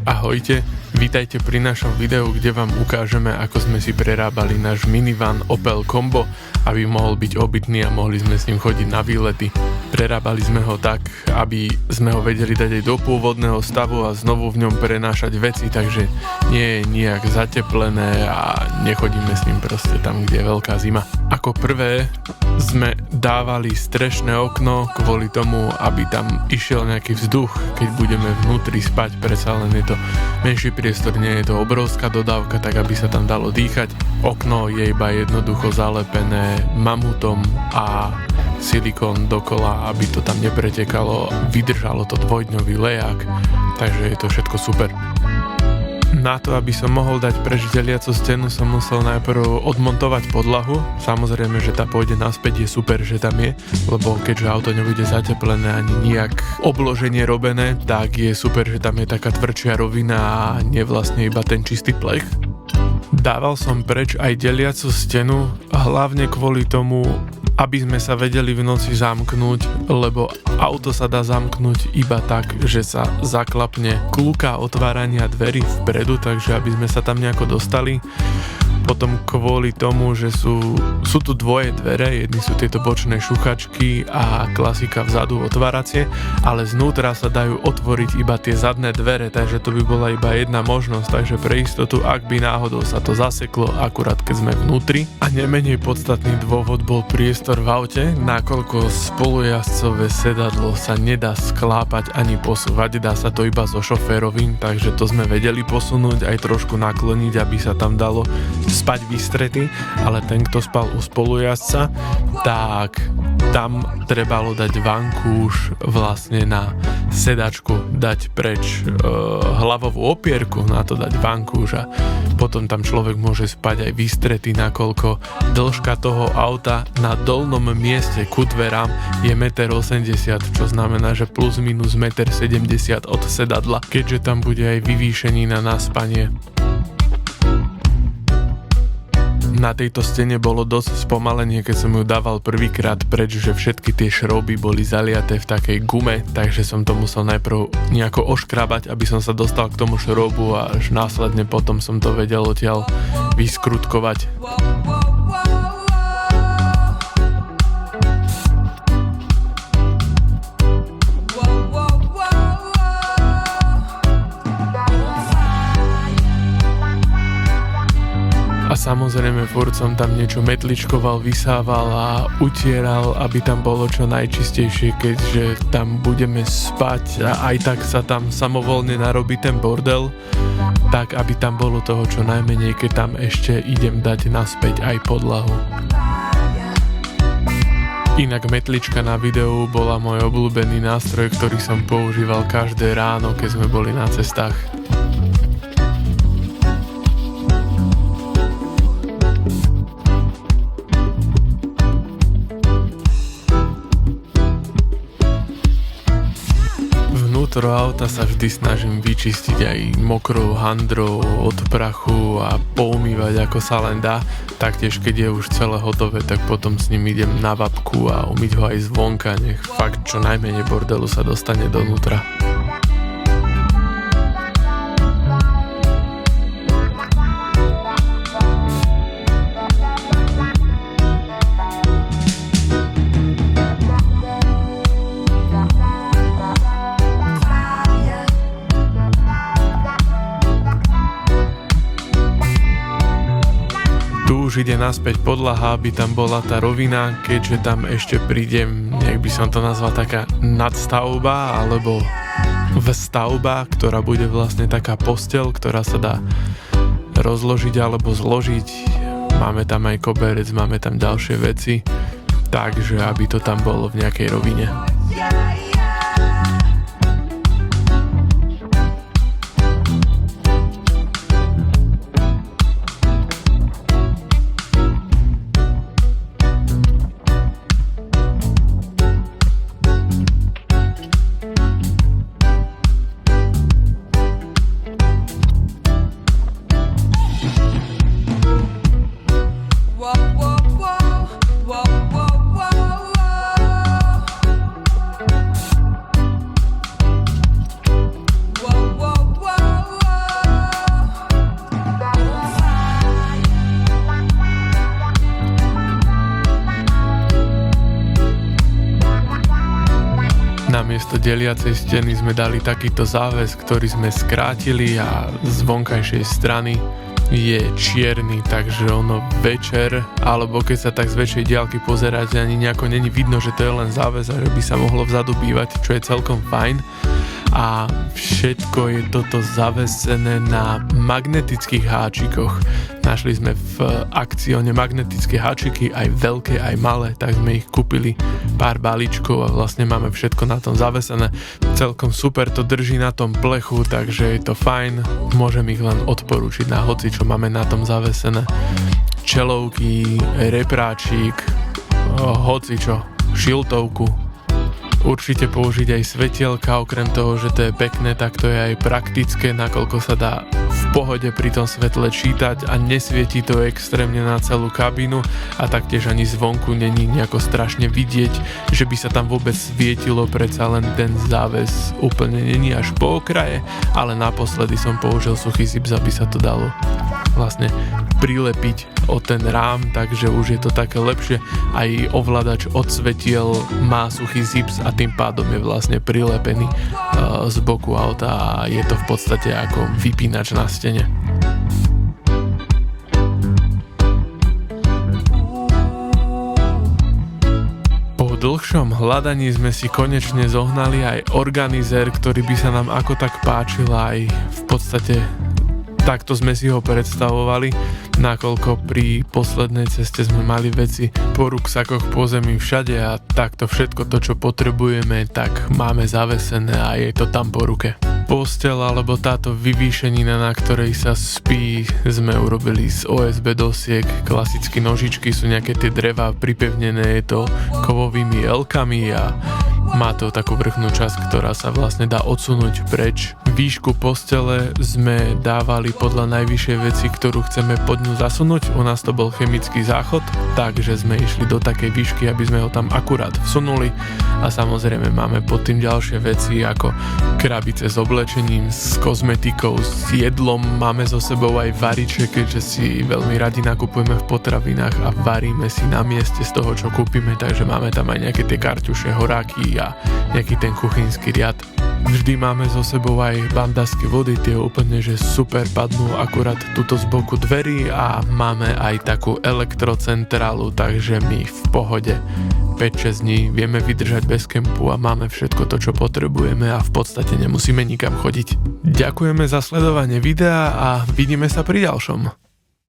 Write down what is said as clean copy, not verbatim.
Ahojte, vítajte pri našom videu, kde vám ukážeme, ako sme si prerábali náš minivan Opel Combo, aby mohol byť obytný a mohli sme s ním chodiť na výlety. Prerábali sme ho tak, aby sme ho vedeli dať aj do pôvodného stavu a znovu v ňom prenášať veci, takže nie je nijak zateplené a nechodíme s ním proste tam, kde je veľká zima. Ako prvé sme dávali strešné okno kvôli tomu, aby tam išiel nejaký vzduch, keď budeme vnútri spať, predsa len je to menší priestor, nie je to obrovská dodávka, tak aby sa tam dalo dýchať. Okno je iba jednoducho zalepené mamutom a silikón dokola, aby to tam nepretekalo, vydržalo to dvojdňový lejak, takže je to všetko super. Na to, aby som mohol dať preč deliacu stenu, som musel najprv odmontovať podlahu. Samozrejme, že tá pôjde naspäť, je super, že tam je, lebo keďže auto nebude zateplené ani nijak obloženie robené, tak je super, že tam je taká tvrdšia rovina a nie vlastne iba ten čistý plech. Dával som preč aj deliacu stenu, hlavne kvôli tomu, aby sme sa vedeli v noci zamknúť, lebo auto sa dá zamknúť iba tak, že sa zaklapne kľúka otvárania dverí vpredu, takže aby sme sa tam nejako dostali. Potom kvôli tomu, že sú tu dvoje dvere, jedny sú tieto bočné šuchačky a klasika vzadu otváracie, ale znútra sa dajú otvoriť iba tie zadné dvere, takže to by bola iba jedna možnosť, takže pre istotu, ak by náhodou sa to zaseklo akurát keď sme vnútri. A nemenej podstatný dôvod bol priestor v aute, nakoľko spolujazdcové sedadlo sa nedá sklápať ani posúvať, dá sa to iba so šoférovým, takže to sme vedeli posunúť, aj trošku nakloniť, aby sa tam dalo spať vystretý, ale ten, kto spal u spolujazdca, tak tam trebalo dať vankúš vlastne na sedačku, dať preč hlavovú opierku, na to dať vankúš a potom tam človek môže spať aj vystretý, nakoľko dĺžka toho auta na dolnom mieste ku dverám je 1,80 m, čo znamená, že plus minus 1,70 m od sedadla, keďže tam bude aj vyvýšenina na spanie. Na tejto stene bolo dosť spomalenie, keď som ju dával prvýkrát preč, že všetky tie šrouby boli zaliaté v takej gume, takže som to musel najprv nejako oškrabať, aby som sa dostal k tomu šroubu a až následne potom som to vedel odtiaľ vyskrutkovať. A samozrejme furt som tam niečo metličkoval, vysával a utieral, aby tam bolo čo najčistejšie, keďže tam budeme spať a aj tak sa tam samovolne narobí ten bordel, tak aby tam bolo toho čo najmenej, keď tam ešte idem dať naspäť aj podlahu. Inak metlička na videu bola môj obľúbený nástroj, ktorý som používal každé ráno, keď sme boli na cestách. Vnútro auta sa vždy snažím vyčistiť aj mokrou handrou od prachu a poumývať ako sa len dá. Taktiež keď je už celé hotové, tak potom s ním idem na vapku a umyť ho aj zvonka, nech fakt čo najmenej bordelu sa dostane donútra. Už ide naspäť podlaha, aby tam bola tá rovina, keďže tam ešte prídem, nejak by som to nazval taká nadstavba alebo vstavba, ktorá bude vlastne taká posteľ, ktorá sa dá rozložiť alebo zložiť. Máme tam aj koberec, máme tam ďalšie veci, takže aby to tam bolo v nejakej rovine. namiesto deliacej steny sme dali takýto záves, ktorý sme skrátili a z vonkajšej strany je čierny, takže ono večer, alebo keď sa tak z väčšej diaľky pozeráte, ani nejako není vidno, že to je len záves a že by sa mohlo vzadu bývať, čo je celkom fajn. A všetko je toto zavesené na magnetických háčikoch. Našli sme v akcióne magnetické háčiky, aj veľké, aj malé, tak sme ich kúpili pár balíčkov a vlastne máme všetko na tom zavesené. Celkom super to drží na tom plechu, takže je to fajn. Môžem ich len odporúčiť na hoci, čo máme na tom zavesené. Čelovky, repráčik, hocičo, šiltovku. Určite použiť aj svetielka, okrem toho, že to je pekné, tak to je aj praktické, nakoľko sa dá v pohode pri tom svetle čítať a nesvieti to extrémne na celú kabínu a taktiež ani zvonku není nejako strašne vidieť, že by sa tam vôbec svietilo, predsa len ten záves úplne není až po okraje, ale naposledy som použil suchý zips, aby sa to dalo vlastne prilepiť o ten rám, takže už je to také lepšie. Aj ovládač od svetiel má suchý zips a tým pádom je vlastne prilepený z boku auta a je to v podstate ako vypínač na stene. Po dlhšom hľadaní sme si konečne zohnali aj organizér, ktorý by sa nám ako tak páčil, aj v podstate takto sme si ho predstavovali, nakoľko pri poslednej ceste sme mali veci po ruksakoch po zemi všade a takto všetko to, čo potrebujeme, tak máme zavesené a je to tam po ruke. Posteľ alebo táto vyvýšenina, na ktorej sa spí, sme urobili z OSB dosiek. Klasicky nožičky sú nejaké tie drevá pripevnené, je to kovovými elkami a má to takú vrchnú časť, ktorá sa vlastne dá odsunúť preč. Výšku postele sme dávali podľa najvyššej veci, ktorú chceme pod ňu zasunúť. U nás to bol chemický záchod, takže sme išli do takej výšky, aby sme ho tam akurát vsunuli. A samozrejme máme pod tým ďalšie veci ako krabice s oblečením, s kozmetikou, s jedlom. Máme so sebou aj variče, keďže si veľmi radi nakupujeme v potravinách a varíme si na mieste z toho, čo kúpime, takže máme tam aj nejaké tie karťuše, horáky a nejaký ten kuchynský riad. Vždy máme so sebou aj bandasky vody, tie úplne že super padnú akurát tuto z boku dverí a máme aj takú elektrocentrálu, takže my v pohode 5-6 dní vieme vydržať bez kempu a máme všetko to, čo potrebujeme a v podstate nemusíme nikam chodiť. Ďakujeme za sledovanie videa a vidíme sa pri ďalšom.